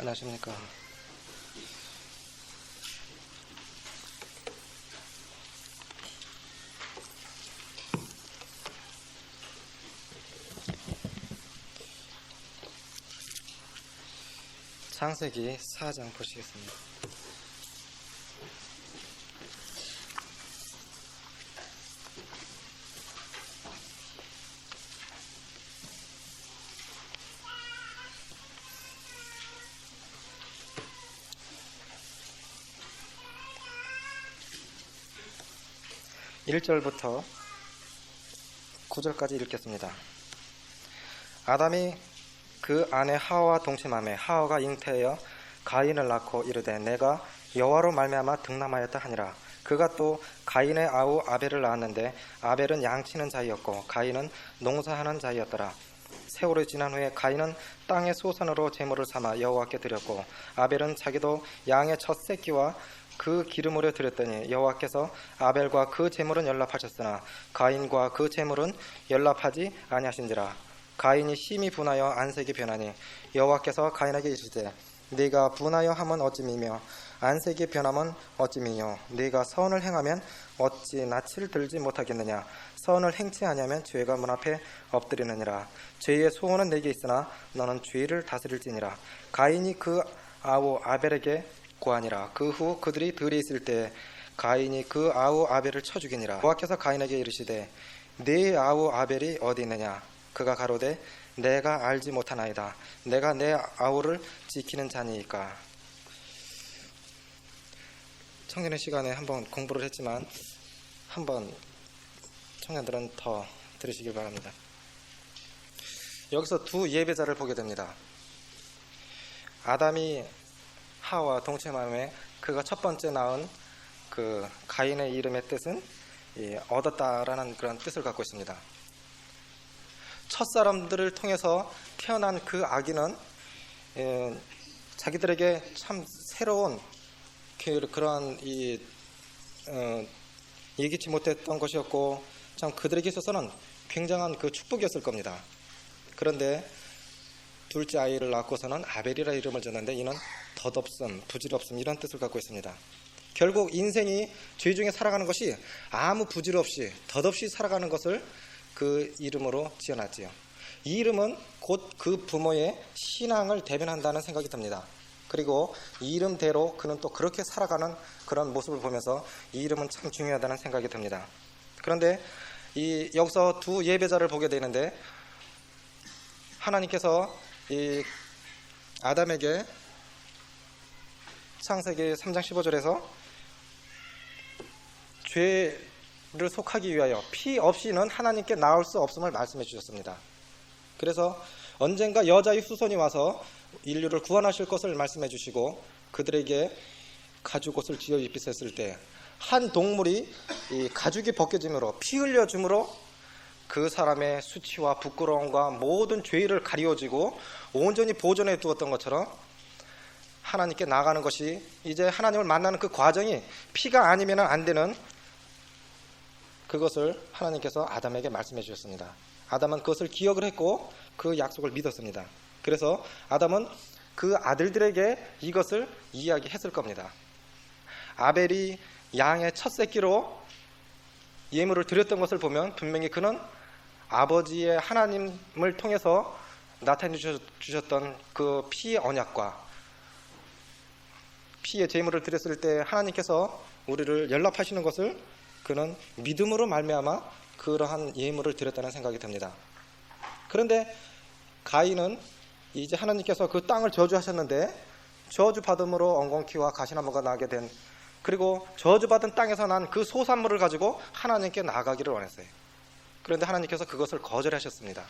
안녕하십니까. 창세기 4장 보시겠습니다. (1절부터) (9절까지) 읽겠습니다. 아담이 그 아내 하와와 동침하매 하와가 잉태하여 가인을 낳고 이르되 내가 여호와로 말미암아 득남하였다 하니라. 그가 또 가인의 아우 아벨을 낳았는데 아벨은 양치는 자이었고 가인은 농사하는 자이었더라. 세월이 지난 후에 가인은 땅의 소산으로 제물을 삼아 여호와께 드렸고 아벨은 자기도 양의 첫 새끼와 그 기름으로 드렸더니 여호와께서 아벨과 그 제물은 연락하셨으나 가인과 그 제물은 연락하지 아니하신지라. 가인이 심히 분하여 안색이 변하니 여호와께서 가인에게 이르시되 네가 분하여 함은 어찌미며 안색이 변함은 어찌미뇨. 네가 선을 행하면 어찌 낯을 들지 못하겠느냐. 선을 행치 아니하면 죄가 문 앞에 엎드리느니라. 죄의 소원은 내게 있으나 너는 죄를 다스릴지니라. 가인이 그 아우 아벨에게 고하니라. 그 후 그들이 들에 있을 때 가인이 그 아우 아벨을 쳐 죽이니라. 여호와께서 가인에게 이르시되 네 아우 아벨이 어디 있느냐. 그가 가로되 내가 알지 못하나이다. 내가 내 아우를 지키는 자니이까. 청년의 시간에 한번 공부를 했지만 한번 청년들은 더 들으시길 바랍니다. 여기서 두 예배자를 보게 됩니다. 아담이 하와 동침함에 그가 첫 번째 낳은 그 가인의 이름의 뜻은 얻었다라는 그런 뜻을 갖고 있습니다. 첫 사람들을 통해서 태어난 그 아기는 자기들에게 참 새로운 그러한 예기치 못했던 것이었고 참 그들에게 있어서는 굉장한 그 축복이었을 겁니다. 그런데 둘째 아이를 낳고서는 아벨이라 이름을 줬는데 이는 덧없음, 부질없음 이런 뜻을 갖고 있습니다. 결국 인생이 죄 중에 살아가는 것이 아무 부질 없이 덧없이 살아가는 것을 그 이름으로 지어놨지요. 이 이름은 곧 그 부모의 신앙을 대변한다는 생각이 듭니다. 그리고 이 이름대로 그는 또 그렇게 살아가는 그런 모습을 보면서 이 이름은 참 중요하다는 생각이 듭니다. 그런데 여기서 두 예배자를 보게 되는데 하나님께서 이 아담에게 창세기 3장 15절에서 죄를 속하기 위하여 피 없이는 하나님께 나올 수 없음을 말씀해 주셨습니다. 그래서 언젠가 여자의 후손이 와서 인류를 구원하실 것을 말씀해 주시고 그들에게 가죽옷을 지어 입히셨을 때 한 동물이 이 가죽이 벗겨짐으로 피 흘려줌으로 그 사람의 수치와 부끄러움과 모든 죄를 가리워지고 온전히 보존해 두었던 것처럼 하나님께 나가는 것이 이제 하나님을 만나는 그 과정이 피가 아니면 안 되는 그것을 하나님께서 아담에게 말씀해 주셨습니다. 아담은 그것을 기억을 했고 그 약속을 믿었습니다. 그래서 아담은 그 아들들에게 이것을 이야기했을 겁니다. 아벨이 양의 첫 새끼로 예물을 드렸던 것을 보면 분명히 그는 아버지의 하나님을 통해서 나타내 주셨던 그 피의 언약과 피의 제물을 드렸을 때 하나님께서 우리를 연락하시는 것을 그는 믿음으로 말미암아 그러한 예물을 드렸다는 생각이 듭니다. 그런데 가인은 이제 하나님께서 그 땅을 저주하셨는데 저주받음으로 엉겅퀴와 가시나무가 나게 된 그리고 저주받은 땅에서 난 그 소산물을 가지고 하나님께 나아가기를 원했어요. 그런데 하나님께서 그것을 거절하셨습니다.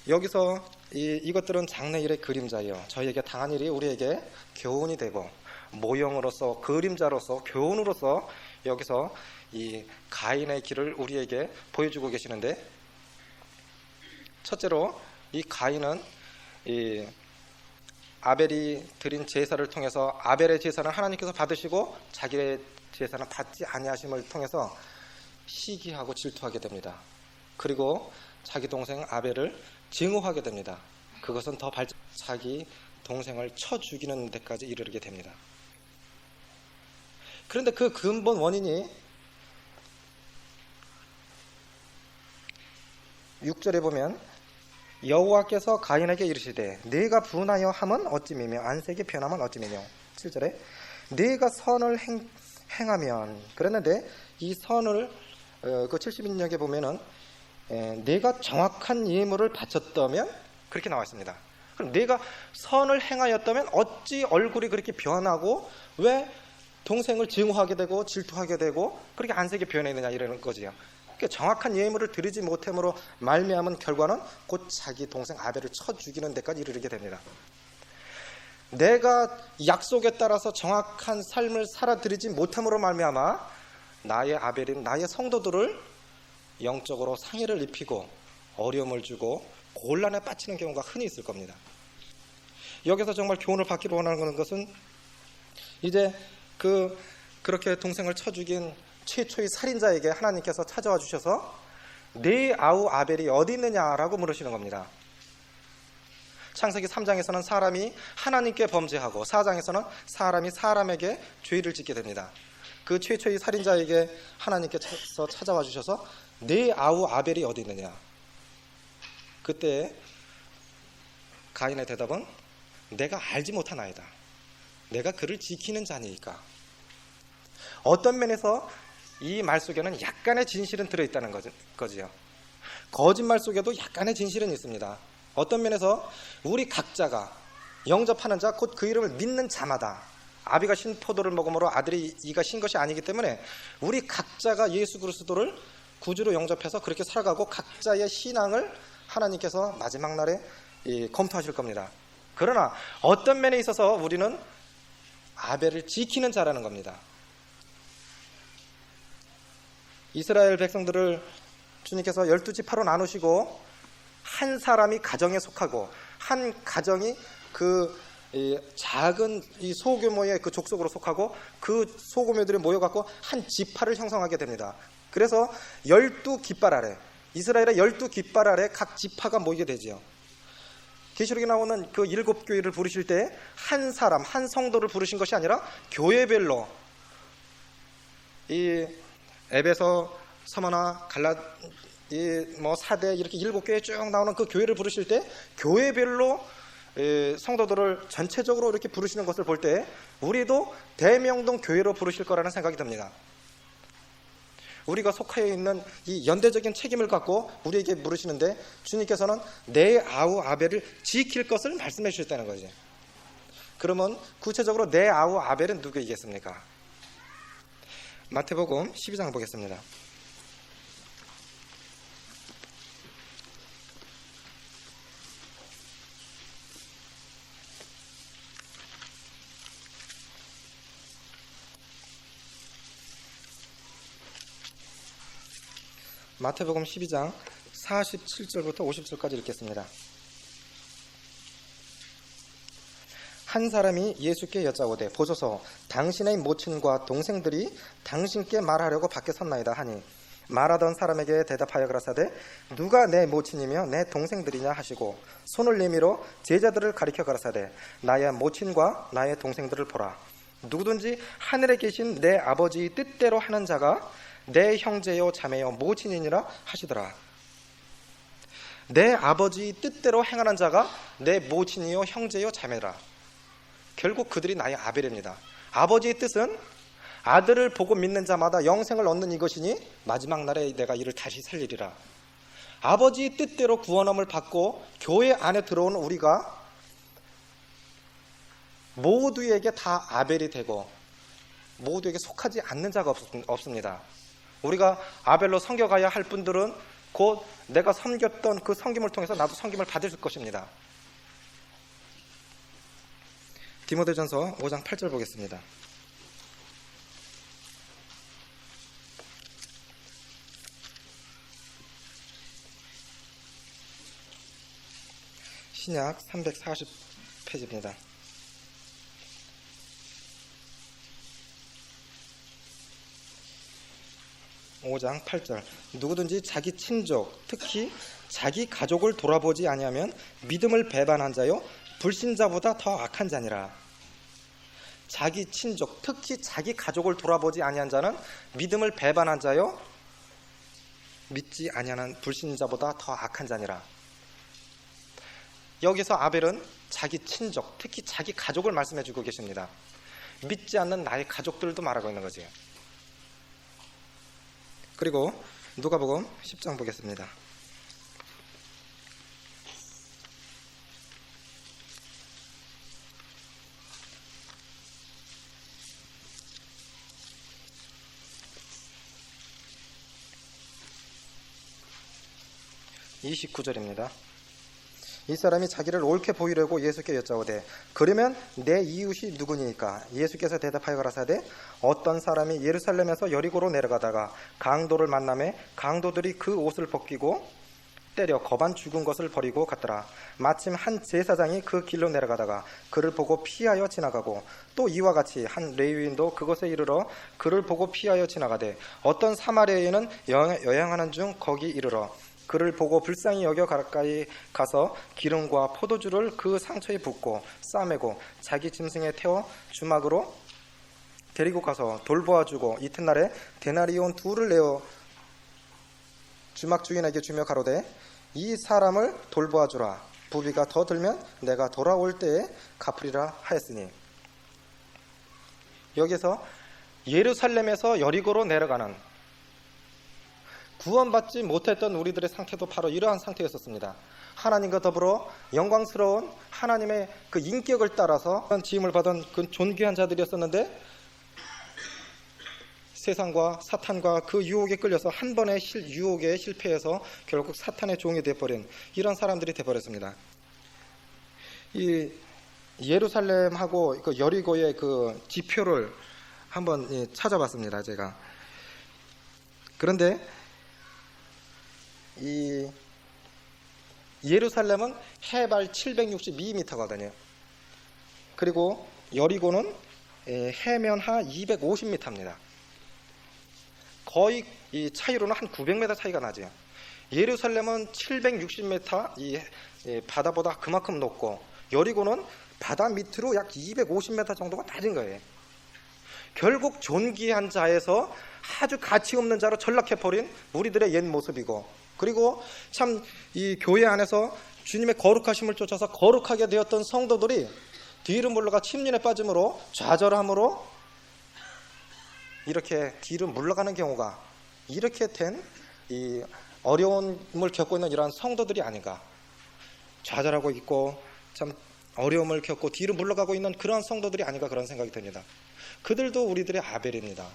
여기서 이것들은 장래일의 그림자예요. 저희에게 당한 일이 우리에게 교훈이 되고 모형으로서 그림자로서 교훈으로서 여기서 이 가인의 길을 우리에게 보여주고 계시는데 첫째로 이 가인은 이 아벨이 드린 제사를 통해서 아벨의 제사는 하나님께서 받으시고 자기의 제사는 받지 아니하심을 통해서 시기하고 질투하게 됩니다. 그리고 자기 동생 아벨을 증오하게 됩니다. 그것은 더 자기 동생을 쳐 죽이는 데까지 이르게 됩니다. 그런데 그 근본 원인이 6절에 보면 여호와께서 가인에게 이르시되 네가 분하여 함은 어찌미며 안색이 변함은 어찌미며 7절에 네가 선을 행하면 그랬는데 이 선을 그 70인역에 보면은 네가 정확한 예물을 바쳤다면 그렇게 나와 있습니다. 그럼 네가 선을 행하였다면 어찌 얼굴이 그렇게 변하고 왜 동생을 증오하게 되고 질투하게 되고 그렇게 안색이 변했느냐 이러는 거지요. 정확한 예물을 드리지 못함으로 말미암은 결과는 곧 자기 동생 아벨을 쳐 죽이는 데까지 이르게 됩니다. 내가 약속에 따라서 정확한 삶을 살아드리지 못함으로 말미암아 나의 아벨인 나의 성도들을 영적으로 상해를 입히고 어려움을 주고 곤란에 빠지는 경우가 흔히 있을 겁니다. 여기서 정말 교훈을 받기로 원하는 것은 이제 그렇게 동생을 쳐 죽인 최초의 살인자에게 하나님께서 찾아와 주셔서 네 아우 아벨이 어디 있느냐라고 물으시는 겁니다. 창세기 3장에서는 사람이 하나님께 범죄하고 4장에서는 사람이 사람에게 죄를 짓게 됩니다. 그 최초의 살인자에게 하나님께서 찾아와 주셔서 네 아우 아벨이 어디 있느냐. 그때 가인의 대답은 내가 알지 못하나이다. 내가 그를 지키는 자니까. 어떤 면에서 이 말 속에는 약간의 진실은 들어있다는 거지요. 거짓말 속에도 약간의 진실은 있습니다. 어떤 면에서 우리 각자가 영접하는 자, 곧 그 이름을 믿는 자마다 아비가 신 포도를 먹음으로 아들이 이가 신 것이 아니기 때문에 우리 각자가 예수 그리스도를 구주로 영접해서 그렇게 살아가고 각자의 신앙을 하나님께서 마지막 날에 검토하실 겁니다. 그러나 어떤 면에 있어서 우리는 아벨을 지키는 자라는 겁니다. 이스라엘 백성들을 주님께서 12지파로 나누시고 한 사람이 가정에 속하고 한 가정이 그 작은 이 소규모의 그 족속으로 속하고 그 소규모들이 모여갖고 한 지파를 형성하게 됩니다. 그래서 12깃발 아래 이스라엘의 12깃발 아래 각 지파가 모이게 되지요. 계시록에 나오는 그 7교회를 부르실 때 한 사람 한 성도를 부르신 것이 아니라 교회별로 이 에베소, 서머나, 갈라, 사대 이렇게 7교회 쭉 나오는 그 교회를 부르실 때 교회별로 성도들을 전체적으로 이렇게 부르시는 것을 볼 때 우리도 대명동 교회로 부르실 거라는 생각이 듭니다. 우리가 속하여 있는 이 연대적인 책임을 갖고 우리에게 물으시는데 주님께서는 내 아우 아벨을 지킬 것을 말씀해 주셨다는 거지. 그러면 구체적으로 내 아우 아벨은 누구이겠습니까? 마태복음 12장 보겠습니다. 마태복음 12장 47절부터 50절까지 읽겠습니다. 한 사람이 예수께 여짜오되 보소서 당신의 모친과 동생들이 당신께 말하려고 밖에 섰나이다 하니 말하던 사람에게 대답하여 가라사대 누가 내 모친이며 내 동생들이냐 하시고 손을 내밀어 제자들을 가리켜 가라사대 나의 모친과 나의 동생들을 보라. 누구든지 하늘에 계신 내 아버지의 뜻대로 하는 자가 내 형제요 자매요 모친이니라 하시더라. 내 아버지의 뜻대로 행하는 자가 내 모친이요 형제요 자매라. 결국 그들이 나의 아벨입니다. 아버지의 뜻은 아들을 보고 믿는 자마다 영생을 얻는 이것이니 마지막 날에 내가 이를 다시 살리리라. 아버지의 뜻대로 구원함을 받고 교회 안에 들어온 우리가 모두에게 다 아벨이 되고 모두에게 속하지 않는 자가 없습니다. 우리가 아벨로 섬겨가야 할 분들은 곧 내가 섬겼던 그 섬김을 통해서 나도 섬김을 받을 것입니다. 디모데전서 5장 8절 보겠습니다. 신약 340페이지입니다. 5장 8절 누구든지 자기 친족 특히 자기 가족을 돌아보지 아니하면 믿음을 배반한 자요 불신자보다 더 악한 자니라. 자기 친족 특히 자기 가족을 돌아보지 아니한 자는 믿음을 배반한 자요 믿지 아니하는 불신자보다 더 악한 자니라. 여기서 아벨은 자기 친족 특히 자기 가족을 말씀해 주고 계십니다. 믿지 않는 나의 가족들도 말하고 있는 거지. 그리고 누가복음 10장 보겠습니다. (29절입니다) 이 사람이 자기를 옳게 보이려고 예수께 여짜오되 그러면 내 이웃이 누구니까? 예수께서 대답하여 가라사대 어떤 사람이 예루살렘에서 여리고로 내려가다가 강도를 만나매 강도들이 그 옷을 벗기고 때려 거반 죽은 것을 버리고 갔더라. 마침 한 제사장이 그 길로 내려가다가 그를 보고 피하여 지나가고 또 이와 같이 한 레위인도 그곳에 이르러 그를 보고 피하여 지나가되 어떤 사마리아인은 여행하는 중 거기 이르러 그를 보고 불쌍히 여겨 가까이 가서 기름과 포도주를 그 상처에 붓고 싸매고 자기 짐승에 태워 주막으로 데리고 가서 돌보아주고 이튿날에 데나리온 2를 내어 주막 주인에게 주며 가로되 이 사람을 돌보아주라. 부비가 더 들면 내가 돌아올 때에 갚으리라 하였으니. 여기서 예루살렘에서 여리고로 내려가는 구원받지 못했던 우리들의 상태도 바로 이러한 상태였었습니다. 하나님과 더불어 영광스러운 하나님의 그 인격을 따라서 지음을 받은 그 존귀한 자들이었었는데 세상과 사탄과 그 유혹에 끌려서 한 번의 유혹에 실패해서 결국 사탄의 종이 되어버린 이런 사람들이 되어버렸습니다. 이 예루살렘하고 그 여리고의 그 지표를 한번 찾아봤습니다. 제가. 그런데 이 예루살렘은 해발 762m거든요. 그리고 여리고는 해면하 250m입니다. 거의 이 차이로는 한 900m 차이가 나죠. 예루살렘은 760m 이 바다보다 그만큼 높고 여리고는 바다 밑으로 약 250m 정도가 낮은 거예요. 결국 존귀한 자에서 아주 가치 없는 자로 전락해버린 우리들의 옛 모습이고, 그리고 참 이 교회 안에서 주님의 거룩하심을 쫓아서 거룩하게 되었던 성도들이 뒤로 물러가 침륜에 빠짐으로 좌절함으로 이렇게 뒤로 물러가는 경우가, 이렇게 된 이 어려움을 겪고 있는 이러한 성도들이 아닌가, 좌절하고 있고 참 어려움을 겪고 뒤로 물러가고 있는 그러한 성도들이 아닌가, 그런 생각이 듭니다. 그들도 우리들의 아벨입니다.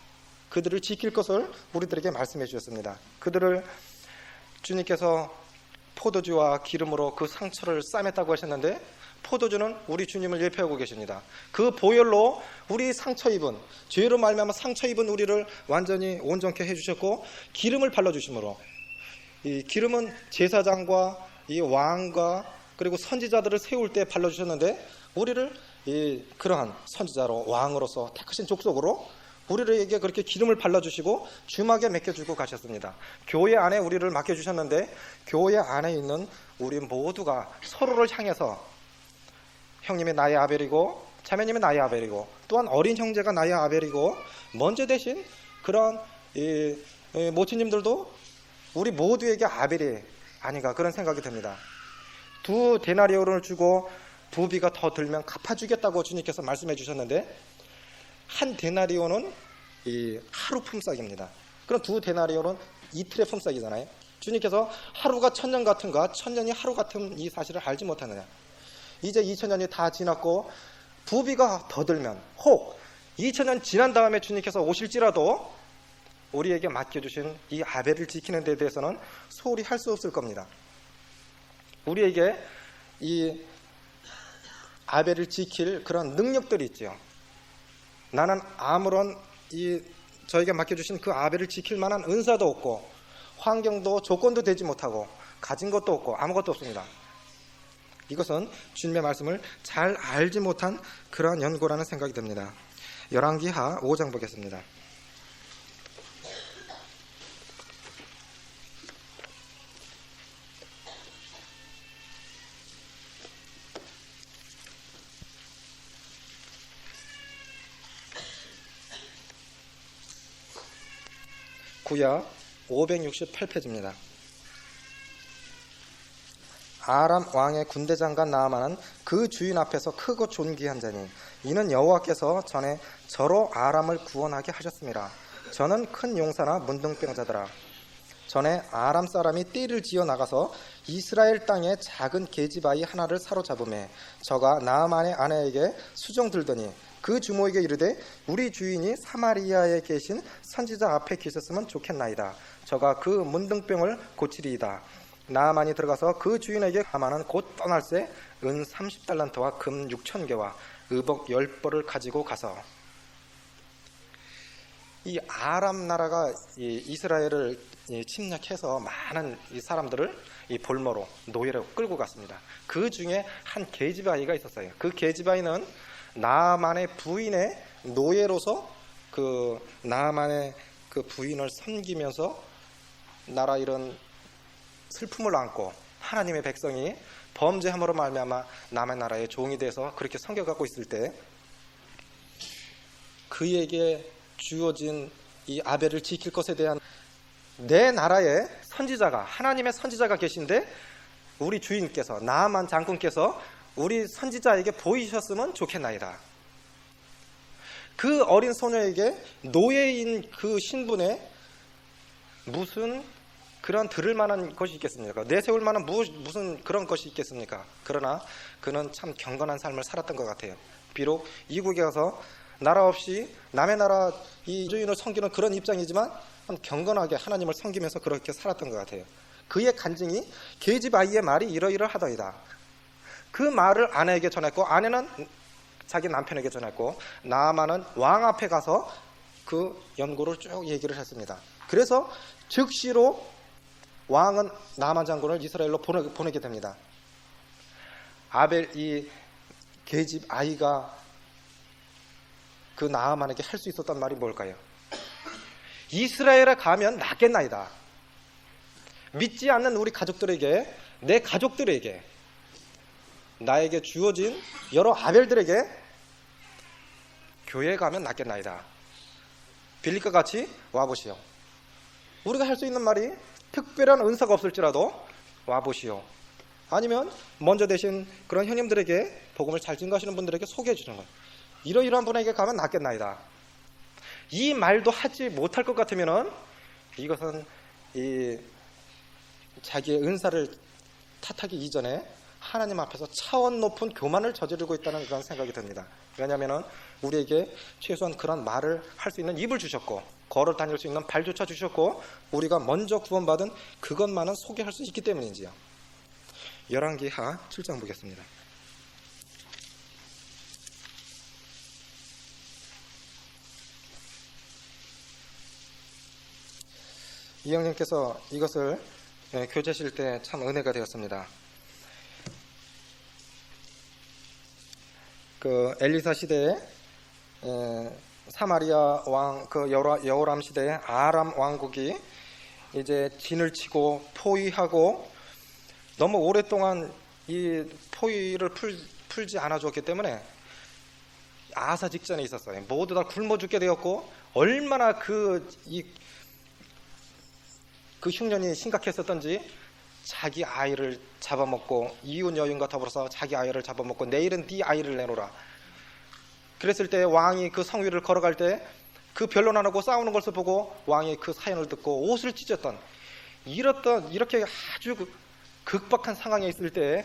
그들을 지킬 것을 우리들에게 말씀해 주셨습니다. 그들을 주님께서 포도주와 기름으로 그 상처를 싸맸다고 하셨는데, 포도주는 우리 주님을 예표하고 계십니다. 그 보혈로 우리 상처 입은, 죄로 말미암아 상처 입은 우리를 완전히 온전케 해주셨고, 기름을 발라주심으로, 이 기름은 제사장과 이 왕과 그리고 선지자들을 세울 때 발라주셨는데, 우리를 그러한 선지자로 왕으로서 택하신 족속으로 우리에게 그렇게 기름을 발라주시고 주막에 맡겨주고 가셨습니다. 교회 안에 우리를 맡겨주셨는데, 교회 안에 있는 우리 모두가 서로를 향해서 형님이 나의 아벨이고 자매님이 나의 아벨이고 또한 어린 형제가 나의 아벨이고, 먼저 대신 그런 모친님들도 우리 모두에게 아벨이 아닌가, 그런 생각이 듭니다. 2 데나리온을 주고 부비가 더 들면 갚아주겠다고 주님께서 말씀해 주셨는데, 한 데나리온은 이 하루 품삯입니다. 그럼 2 데나리온은 이틀의 품삯이잖아요. 주님께서 하루가 천년 같은가, 천년이 하루 같은 이 사실을 알지 못하느냐. 이제 2000년이 다 지났고 부비가 더 들면, 혹 2000년 지난 다음에 주님께서 오실지라도 우리에게 맡겨주신 이 아벨을 지키는 데 대해서는 소홀히 할 수 없을 겁니다. 우리에게 이 아벨을 지킬 그런 능력들이 있죠. 나는 아무런 저에게 맡겨주신 그 아벨을 지킬 만한 은사도 없고 환경도 조건도 되지 못하고 가진 것도 없고 아무것도 없습니다. 이것은 주님의 말씀을 잘 알지 못한 그러한 연고라는 생각이 듭니다. 열왕기하 5장 보겠습니다. 구약 568페이지입니다. 아람 왕의 군대장관 나아만은 그 주인 앞에서 크고 존귀한 자니 이는 여호와께서 전에 저로 아람을 구원하게 하셨습니다. 저는 큰 용사나 문둥병자더라. 전에 아람 사람이 띠를 지어 나가서 이스라엘 땅에 작은 계집아이 하나를 사로잡음에 저가 나아만의 아내에게 수종 들더니 그 주모에게 이르되 우리 주인이 사마리아에 계신 선지자 앞에 계셨으면 좋겠나이다. 저가 그 문둥병을 고치리이다. 나아만이 들어가서 그 주인에게 나아만은 곧 떠날새 은 30달란트와 금 6,000개와 의복 10벌을 가지고 가서 이 아람 나라가 이스라엘을 침략해서 많은 이 사람들을 이 볼모로 노예로 끌고 갔습니다. 그 중에 한 계집아이가 있었어요. 그 계집아이는 나아만의 부인의 노예로서 그 나아만의 그 부인을 섬기면서 나라 이런 슬픔을 안고 하나님의 백성이 범죄함으로 말미암아 남의 나라의 종이 돼서 그렇게 섬겨가고 있을 때 그에게 주어진 이 아벨을 지킬 것에 대한 내 나라에 선지자가 하나님의 선지자가 계신데 우리 주인께서 나아만 장군께서 우리 선지자에게 보이셨으면 좋겠나이다. 그 어린 소녀에게 노예인 그 신분에 무슨 그런 들을 만한 것이 있겠습니까? 내세울 만한 무슨 그런 것이 있겠습니까? 그러나 그는 참 경건한 삶을 살았던 것 같아요. 비록 이국에 가서 나라 없이 남의 나라 이 주인을 섬기는 그런 입장이지만 경건하게 하나님을 섬기면서 그렇게 살았던 것 같아요. 그의 간증이 계집아이의 말이 이러이러하더이다. 그 말을 아내에게 전했고 아내는 자기 남편에게 전했고 나아만은 왕 앞에 가서 그 연고를 쭉 얘기를 했습니다. 그래서 즉시로 왕은 나아만 장군을 이스라엘로 보내게 됩니다. 아벨 이 계집아이가 그 나아만에게 할 수 있었던 말이 뭘까요? 이스라엘에 가면 낫겠나이다. 믿지 않는 우리 가족들에게 내 가족들에게 나에게 주어진 여러 아벨들에게 교회에 가면 낫겠나이다. 빌립과 같이 와보시오. 우리가 할 수 있는 말이 특별한 은사가 없을지라도 와보시오. 아니면 먼저 되신 그런 형님들에게 복음을 잘 증거하시는 분들에게 소개해 주는 거예요. 이러이러한 분에게 가면 낫겠나이다. 이 말도 하지 못할 것 같으면은 이것은 이 자기의 은사를 탓하기 이전에 하나님 앞에서 차원 높은 교만을 저지르고 있다는 그런 생각이 듭니다. 왜냐하면 우리에게 최소한 그런 말을 할 수 있는 입을 주셨고 걸어 다닐 수 있는 발조차 주셨고 우리가 먼저 구원받은 그것만은 소개할 수 있기 때문인지요. 열왕기하 7장 보겠습니다. 이형님께서 이것을 교제하실 때 참 은혜가 되었습니다. 그 엘리사 시대에 사마리아 왕 그 여호람 시대에 아람 왕국이 이제 진을 치고 포위하고 너무 오랫동안 이 포위를 풀지 않아 줬기 때문에 아사 직전에 있었어요. 모두 다 굶어 죽게 되었고 얼마나 그 흉년이 심각했었던지 자기 아이를 잡아먹고 이웃 여인과 더불어서 자기 아이를 잡아먹고 내일은 네 아이를 내놓으라. 그랬을 때 왕이 그 성 위를 걸어갈 때 그 변론 안 하고 싸우는 것을 보고 왕이 그 사연을 듣고 옷을 찢었던 이렇게 아주 극박한 상황에 있을 때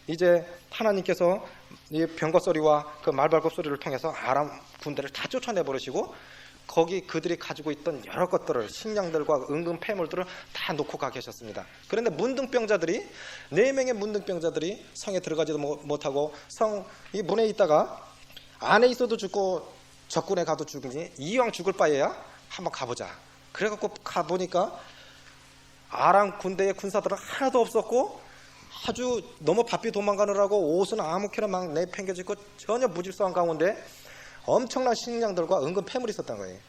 이제 하나님께서 이 병거 소리와 그 말발굽 소리를 통해서 아람 군대를 다 쫓아내 버리시고 거기 그들이 가지고 있던 여러 것들을 식량들과 은근 폐물들을 다 놓고 가 계셨습니다. 그런데 문둥병자들이 4명의 문둥병자들이 성에 들어가지도 못하고 성 이 문에 있다가 안에 있어도 죽고 적군에 가도 죽으니 이왕 죽을 바에야 한번 가보자. 그래갖고 가보니까 아람 군대의 군사들은 하나도 없었고 아주 너무 바삐 도망가느라고 옷은 아무렇게나 막 내팽개지고 전혀 무질서한 가운데 엄청난 식량들과 은근 폐물이 있었던 거예요.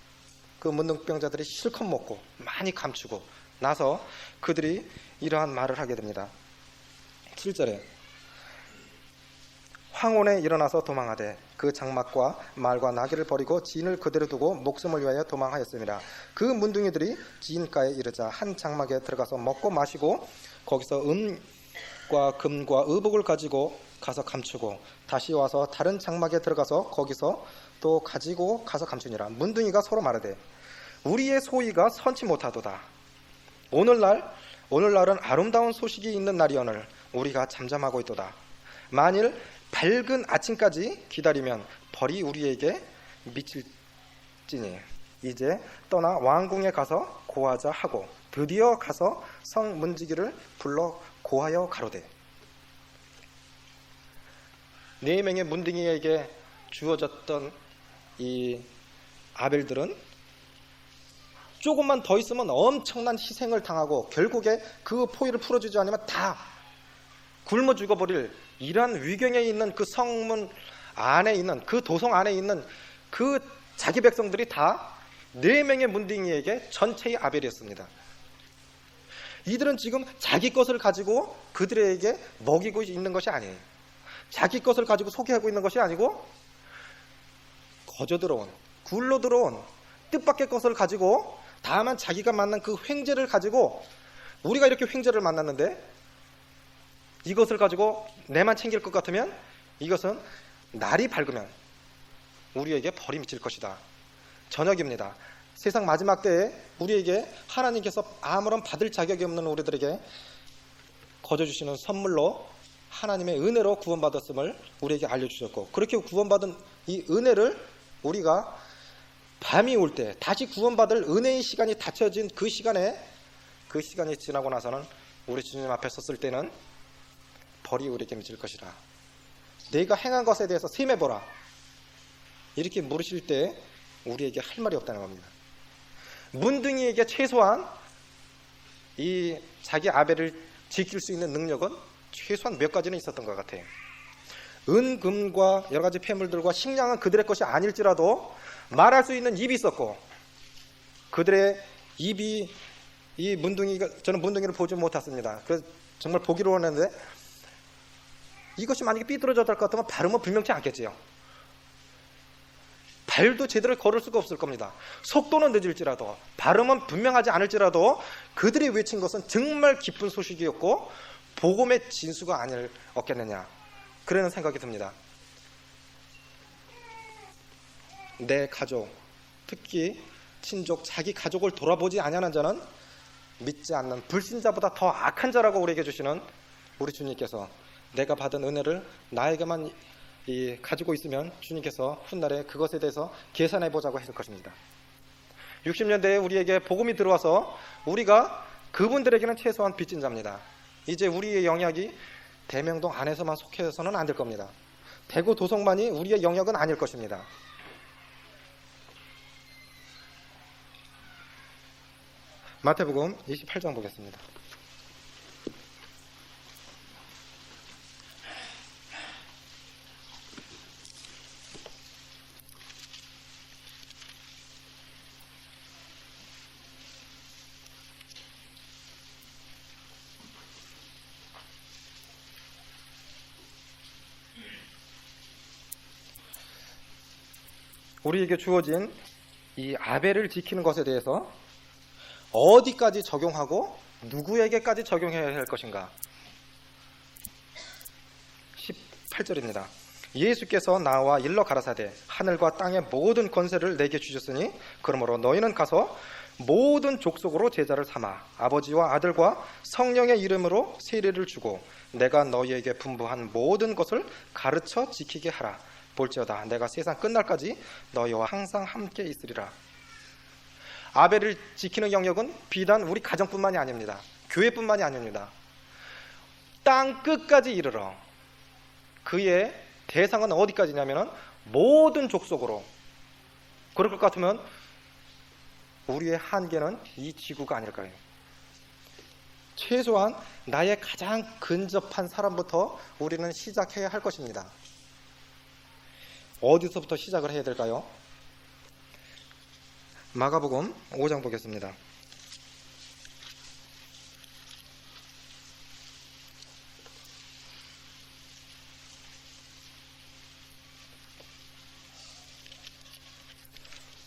그 문둥병자들이 실컷 먹고 많이 감추고 나서 그들이 이러한 말을 하게 됩니다. 7절에 황혼에 일어나서 도망하되 그 장막과 말과 나귀를 버리고 진을 그대로 두고 목숨을 위하여 도망하였습니다. 그 문둥이들이 진가에 이르자 한 장막에 들어가서 먹고 마시고 거기서 은과 금과 의복을 가지고 가서 감추고 다시 와서 다른 장막에 들어가서 거기서 또 가지고 가서 감추니라. 문둥이가 서로 말하되 우리의 소위가 선치 못하도다. 오늘날은 아름다운 소식이 있는 날이오늘 우리가 잠잠하고 있도다. 만일 밝은 아침까지 기다리면 벌이 우리에게 미칠지니 이제 떠나 왕궁에 가서 고하자 하고 드디어 가서 성 문지기를 불러 고하여 가로되. 4명의 문둥이에게 주어졌던 이 아벨들은 조금만 더 있으면 엄청난 희생을 당하고 결국에 그 포위를 풀어주지 않으면 다 굶어 죽어버릴 이러한 위경에 있는 그 성문 안에 있는 그 도성 안에 있는 그 자기 백성들이 다 4명의 문둥이에게 전체의 아벨이었습니다. 이들은 지금 자기 것을 가지고 그들에게 먹이고 있는 것이 아니에요. 자기 것을 가지고 소개하고 있는 것이 아니고 거저 들어온, 굴러 들어온 뜻밖의 것을 가지고 다만 자기가 만난 그 횡재를 가지고 우리가 이렇게 횡재를 만났는데 이것을 가지고 내만 챙길 것 같으면 이것은 날이 밝으면 우리에게 벌이 미칠 것이다. 저녁입니다. 세상 마지막 때에 우리에게 하나님께서 아무런 받을 자격이 없는 우리들에게 거저 주시는 선물로 하나님의 은혜로 구원받았음을 우리에게 알려주셨고 그렇게 구원받은 이 은혜를 우리가 밤이 올 때 다시 구원받을 은혜의 시간이 닫혀진 그 시간이 지나고 나서는 우리 주님 앞에 섰을 때는 벌이 우리에게 미칠 것이라. 내가 행한 것에 대해서 셈해보라. 이렇게 물으실 때 우리에게 할 말이 없다는 겁니다. 문둥이에게 최소한 이 자기 아벨을 지킬 수 있는 능력은 최소한 몇 가지는 있었던 것 같아요. 은, 금과 여러 가지 폐물들과 식량은 그들의 것이 아닐지라도 말할 수 있는 입이 있었고 그들의 입이 이 문둥이가 저는 문둥이를 보지 못했습니다. 그래서 정말 보기로 하는데 이것이 만약에 삐뚤어졌을 것 같으면 발음은 분명치 않겠지요. 발도 제대로 걸을 수가 없을 겁니다. 속도는 늦을지라도 발음은 분명하지 않을지라도 그들이 외친 것은 정말 기쁜 소식이었고 복음의 진수가 없겠느냐 그러는 생각이 듭니다. 내 가족, 특히 친족, 자기 가족을 돌아보지 아니하는 자는 믿지 않는 불신자보다 더 악한 자라고 우리에게 주시는 우리 주님께서 내가 받은 은혜를 나에게만 가지고 있으면 주님께서 훗날에 그것에 대해서 계산해 보자고 했을 것입니다. 60년대에 우리에게 복음이 들어와서 우리가 그분들에게는 최소한 빚진 자입니다. 이제 우리의 영역이 대명동 안에서만 속해서는 안 될 겁니다. 대구 도성만이 우리의 영역은 아닐 것입니다. 마태복음 28장 보겠습니다. 우리에게 주어진 이 아벨을 지키는 것에 대해서 어디까지 적용하고 누구에게까지 적용해야 할 것인가? 18절입니다. 예수께서 나와 일러 가라사대 하늘과 땅의 모든 권세를 내게 주셨으니 그러므로 너희는 가서 모든 족속으로 제자를 삼아 아버지와 아들과 성령의 이름으로 세례를 주고 내가 너희에게 분부한 모든 것을 가르쳐 지키게 하라. 볼지어다 내가 세상 끝날까지 너희와 항상 함께 있으리라. 아벨을 지키는 영역은 비단 우리 가정뿐만이 아닙니다. 교회뿐만이 아닙니다. 땅 끝까지 이르러 그의 대상은 어디까지냐면 모든 족속으로. 그럴 것 같으면 우리의 한계는 이 지구가 아닐까요? 최소한 나의 가장 근접한 사람부터 우리는 시작해야 할 것입니다. 어디서부터 시작을 해야 될까요? 마가복음 5장 보겠습니다.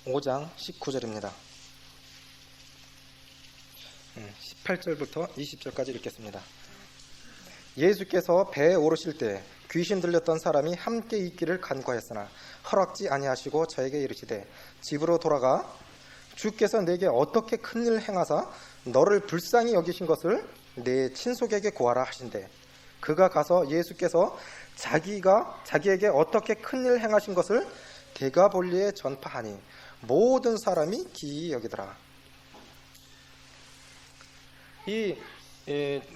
5장 19절입니다. 18절부터 20절까지 읽겠습니다. 예수께서 배에 오르실 때 귀신 들렸던 사람이 함께 있기를 간구하였으나 허락지 아니하시고 저에게 이르시되 집으로 돌아가 주께서 내게 어떻게 큰 일 행하사 너를 불쌍히 여기신 것을 내 친속에게 고하라 하신대. 그가 가서 예수께서 자기에게 어떻게 큰 일 행하신 것을 데가볼리에 전파하니 모든 사람이 기이 여기더라.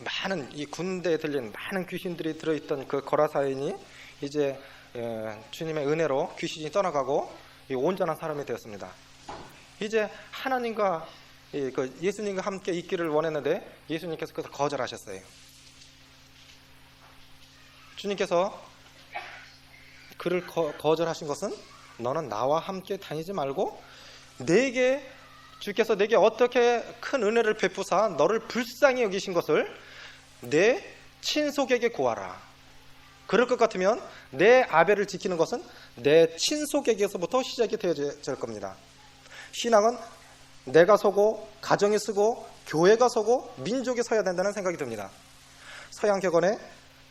많은 이 군대에 들린 많은 귀신들이 들어있던 그 거라사인이 이제 주님의 은혜로 귀신이 떠나가고 온전한 사람이 되었습니다. 이제 하나님과 예수님과 함께 있기를 원했는데 예수님께서 그것을 거절하셨어요. 주님께서 그를 거절하신 것은 너는 나와 함께 다니지 말고 주께서 내게 어떻게 큰 은혜를 베푸사 너를 불쌍히 여기신 것을 내 친속에게 고하라. 그럴 것 같으면 내 아벨을 지키는 것은 내 친속에게서부터 시작이 되어질 겁니다. 신앙은 내가 서고 가정이 서고 교회가 서고 민족이 서야 된다는 생각이 듭니다. 서양 격언에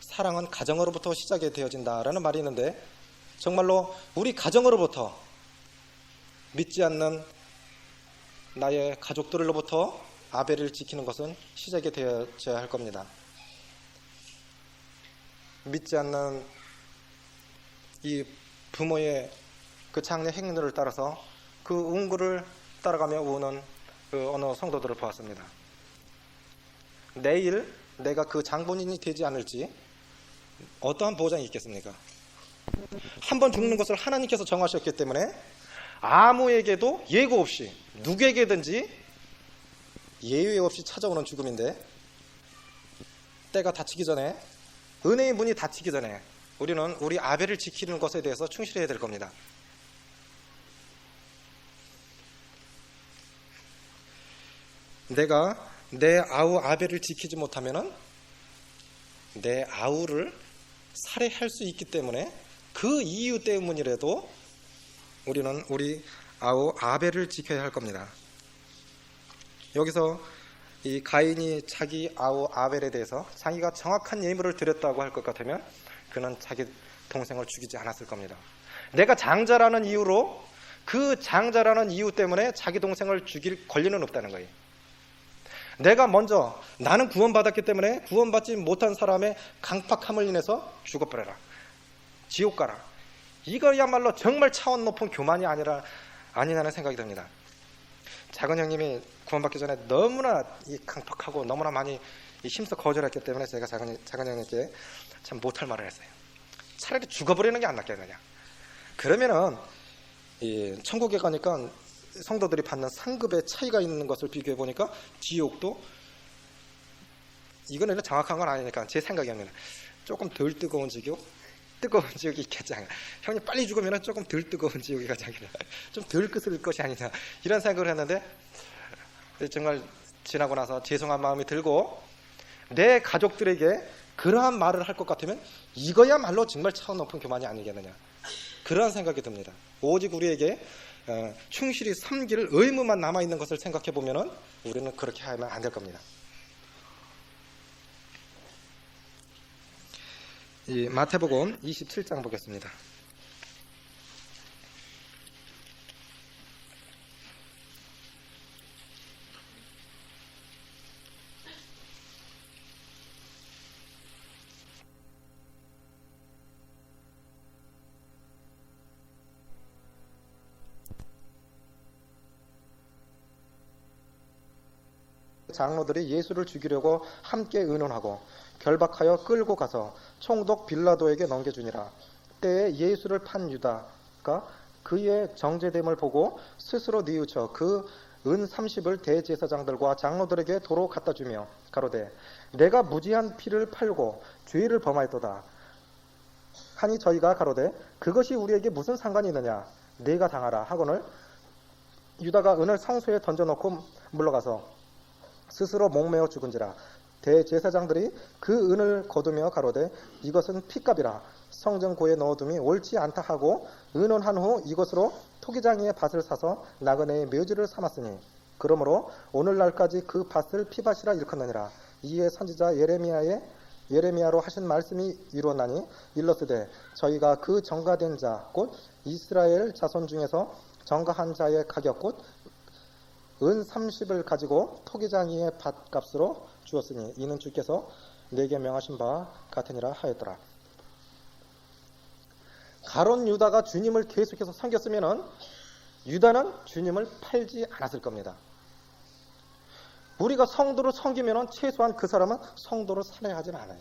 사랑은 가정으로부터 시작이 되어진다라는 말이 있는데 정말로 우리 가정으로부터 믿지 않는 나의 가족들로부터 아벨을 지키는 것은 시작이 되어져야 할 겁니다. 믿지 않는 이 부모의 그 장래 행렬을 따라서 그 운구를 따라가며 우는 그 어느 성도들을 보았습니다. 내일 내가 그 장본인이 되지 않을지 어떠한 보장이 있겠습니까? 한번 죽는 것을 하나님께서 정하셨기 때문에 아무에게도 예고 없이 누구에게든지 예외 없이 찾아오는 죽음인데 때가 닥치기 전에 은혜의 문이 닫히기 전에 우리는 우리 아벨을 지키는 것에 대해서 충실해야 될 겁니다. 내가 내 아우 아벨을 지키지 못하면은 내 아우를 살해할 수 있기 때문에 그 이유 때문이라도 우리는 우리 아우 아벨을 지켜야 할 겁니다. 여기서 이 가인이 자기 아우 아벨에 대해서 자기가 정확한 예물을 드렸다고 할 것 같으면 그는 자기 동생을 죽이지 않았을 겁니다. 내가 장자라는 이유로 그 장자라는 이유 때문에 자기 동생을 죽일 권리는 없다는 거예요. 내가 먼저 나는 구원받았기 때문에 구원받지 못한 사람의 강팍함을 인해서 죽어버려라. 지옥 가라. 이거야말로 정말 차원 높은 교만이 아니라는 생각이 듭니다. 작은 형님이 구원받기 전에 너무나 강팍하고 너무나 많이 힘써 거절했기 때문에 제가 작은 형님께 참 못할 말을 했어요. 차라리 죽어버리는 게 안 낫겠느냐. 그러면은 천국에 가니까 성도들이 받는 상급의 차이가 있는 것을 비교해 보니까 지옥도 이거는 정확한 건 아니니까 제 생각에는 조금 덜 뜨거운 뜨거운 지옥이 있겠지 않나. 형님 빨리 죽으면 조금 덜 뜨거운 지옥이 가지 않겠나. 좀 덜 끄스릴 것이 아니냐 이런 생각을 했는데 정말 지나고 나서 죄송한 마음이 들고 내 가족들에게 그러한 말을 할 것 같으면 이거야말로 정말 차원 높은 교만이 아니겠느냐 그러한 생각이 듭니다. 오직 우리에게 충실히 섬길 의무만 남아있는 것을 생각해 보면 우리는 그렇게 하면 안 될 겁니다. 이 마태복음 27장 보겠습니다. 장로들이 예수를 죽이려고 함께 의논하고 결박하여 끌고 가서 총독 빌라도에게 넘겨주니라. 때에 예수를 판 유다가 그의 정죄됨을 보고 스스로 뉘우쳐 그 은 30을 대제사장들과 장로들에게 도로 갖다 주며 가로되 내가 무지한 피를 팔고 죄를 범하였도다 하니 저희가 가로되 그것이 우리에게 무슨 상관이 있느냐 네가 당하라 하거늘 유다가 은을 성소에 던져놓고 물러가서 스스로 목매어 죽은지라. 대제사장들이 그 은을 거두며 가로되 이것은 핏값이라 성전고에 넣어둠이 옳지 않다 하고 의논한 후 이것으로 토기장이의 밭을 사서 나그네의 묘지를 삼았으니 그러므로 오늘날까지 그 밭을 피밭이라 일컫느니라. 이에 선지자 예레미야로 하신 말씀이 이루어나니 일러스되 저희가 그 정가된 자 곧 이스라엘 자손 중에서 정가한 자의 가격 곧 은 30을 가지고 토기장이의 밭값으로 주었으니 이는 주께서 내게 명하신 바 같으니라 하였더라. 가론 유다가 주님을 계속해서 섬겼으면은 유다는 주님을 팔지 않았을 겁니다. 우리가 성도를 섬기면은 최소한 그 사람은 성도를 살해하지는 않아요.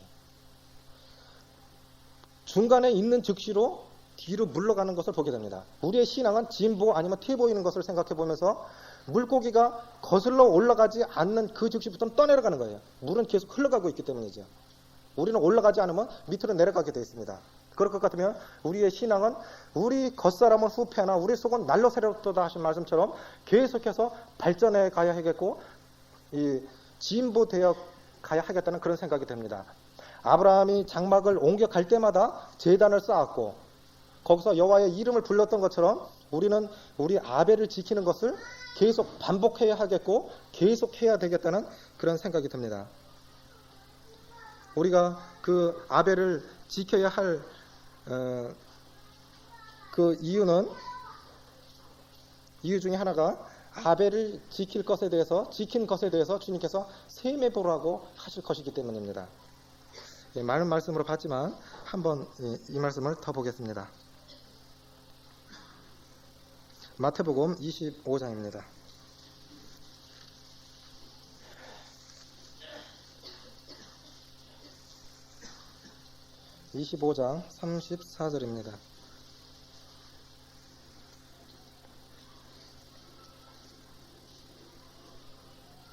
중간에 있는 즉시로 뒤로 물러가는 것을 보게 됩니다. 우리의 신앙은 진보 아니면 퇴보이는 것을 생각해 보면서 물고기가 거슬러 올라가지 않는 그 즉시부터는 떠내려가는 거예요. 물은 계속 흘러가고 있기 때문이죠. 우리는 올라가지 않으면 밑으로 내려가게 되어 있습니다. 그럴 것 같으면 우리의 신앙은 우리 겉사람은 후패나 우리 속은 날로 새롭도다 하신 말씀처럼 계속해서 발전해 가야 하겠고 진보되어 가야 하겠다는 그런 생각이 듭니다. 아브라함이 장막을 옮겨 갈 때마다 제단을 쌓았고 거기서 여호와의 이름을 불렀던 것처럼 우리는 우리 아벨을 지키는 것을 계속 반복해야 하겠고 계속해야 되겠다는 그런 생각이 듭니다. 우리가 그 아벨을 지켜야 할 그 이유 중에 하나가 아벨을 지킨 것에 대해서 주님께서 세매보라고 하실 것이기 때문입니다. 많은 말씀으로 봤지만 한번 이 말씀을 더 보겠습니다. 마태복음 25장입니다. 25장 34절입니다.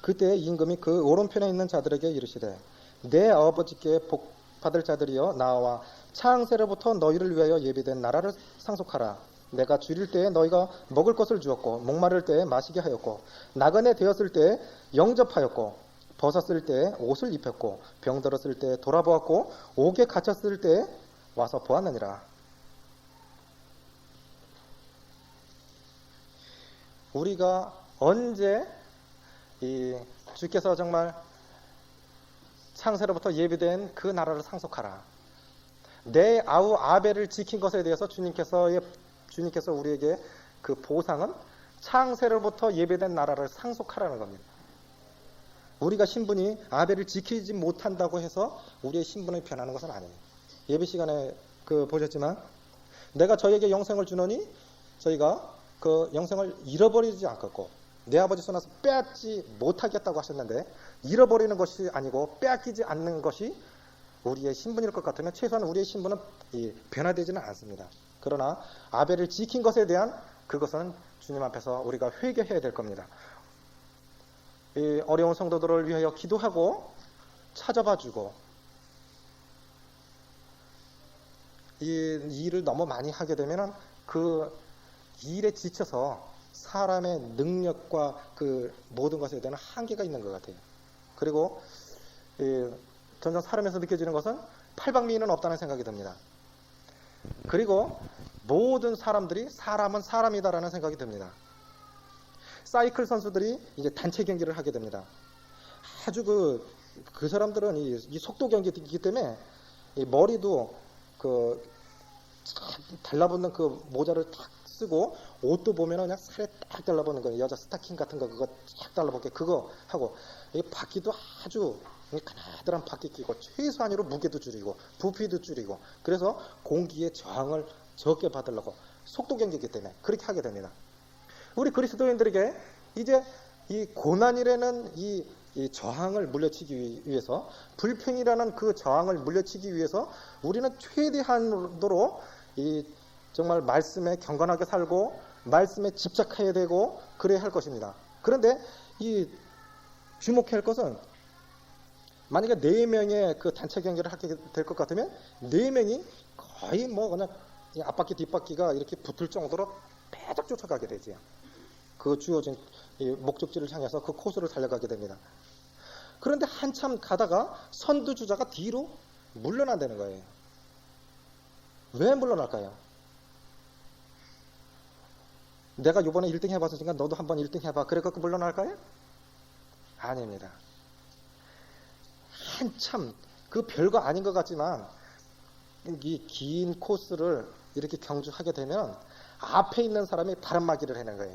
그때 임금이 그 오른편에 있는 자들에게 이르시되 내 아버지께 복 받을 자들이여 나와 창세로부터 너희를 위하여 예비된 나라를 상속하라. 내가 줄일 때에 너희가 먹을 것을 주었고 목마를 때에 마시게 하였고 나그네 되었을 때에 영접하였고 벗었을 때에 옷을 입혔고 병들었을 때에 돌아보았고 옥에 갇혔을 때에 와서 보았느니라. 우리가 언제 이 주께서 정말 창세로부터 예비된 그 나라를 상속하라. 내 아우 아벨을 지킨 것에 대해서 주님께서 우리에게 그 보상은 창세로부터 예배된 나라를 상속하라는 겁니다. 우리가 신분이 아벨을 지키지 못한다고 해서 우리의 신분이 변하는 것은 아니에요. 예배 시간에 보셨지만 내가 저에게 영생을 주노니 저희가 그 영생을 잃어버리지 않겠고 내 아버지 손에서 빼앗지 못하겠다고 하셨는데 잃어버리는 것이 아니고 빼앗기지 않는 것이 우리의 신분일 것 같으면 최소한 우리의 신분은 변화되지는 않습니다. 그러나 아벨을 지킨 것에 대한 그것은 주님 앞에서 우리가 회개해야 될 겁니다. 이 어려운 성도들을 위하여 기도하고 찾아봐주고 이 일을 너무 많이 하게 되면 그 일에 지쳐서 사람의 능력과 그 모든 것에 대한 한계가 있는 것 같아요. 그리고 점점 살아면서 느껴지는 것은 팔방미인은 없다는 생각이 듭니다. 그리고 모든 사람들이 사람은 사람이다라는 생각이 듭니다. 사이클 선수들이 이제 단체 경기를 하게 됩니다. 아주 그 사람들은 이 속도 경기이기 때문에 이 머리도 달라붙는 그 모자를 탁 쓰고 옷도 보면은 그냥 살에 딱 달라붙는 거예요. 여자 스타킹 같은 거 그거 딱 달라붙게 그거 하고 이 바퀴도 아주 가나다란 바퀴 끼고 최소한으로 무게도 줄이고 부피도 줄이고 그래서 공기의 저항을 적게 받으려고 속도 경기이기 때문에 그렇게 하게 됩니다. 우리 그리스도인들에게 이제 이 고난이라는 이 저항을 물리치기 위해서 불평이라는 그 저항을 물리치기 위해서 우리는 최대한도로 정말 말씀에 경건하게 살고 말씀에 집착해야 되고 그래야 할 것입니다. 그런데 주목해야 할 것은 만약에 4명의 그 단체 경기를 하게 될 것 같으면 4명이 거의 그냥 앞바퀴 뒷바퀴가 이렇게 붙을 정도로 빼적 쫓아가게 되지요. 그 주어진 목적지를 향해서 그 코스를 달려가게 됩니다. 그런데 한참 가다가 선두주자가 뒤로 물러난다는 거예요. 왜 물러날까요? 내가 요번에 1등 해봤으니까 너도 한번 1등 해봐. 그래갖고 물러날까요? 아닙니다. 한참 그 별거 아닌 것 같지만 이 긴 코스를 이렇게 경주하게 되면 앞에 있는 사람이 바람막이를 해낸 거예요.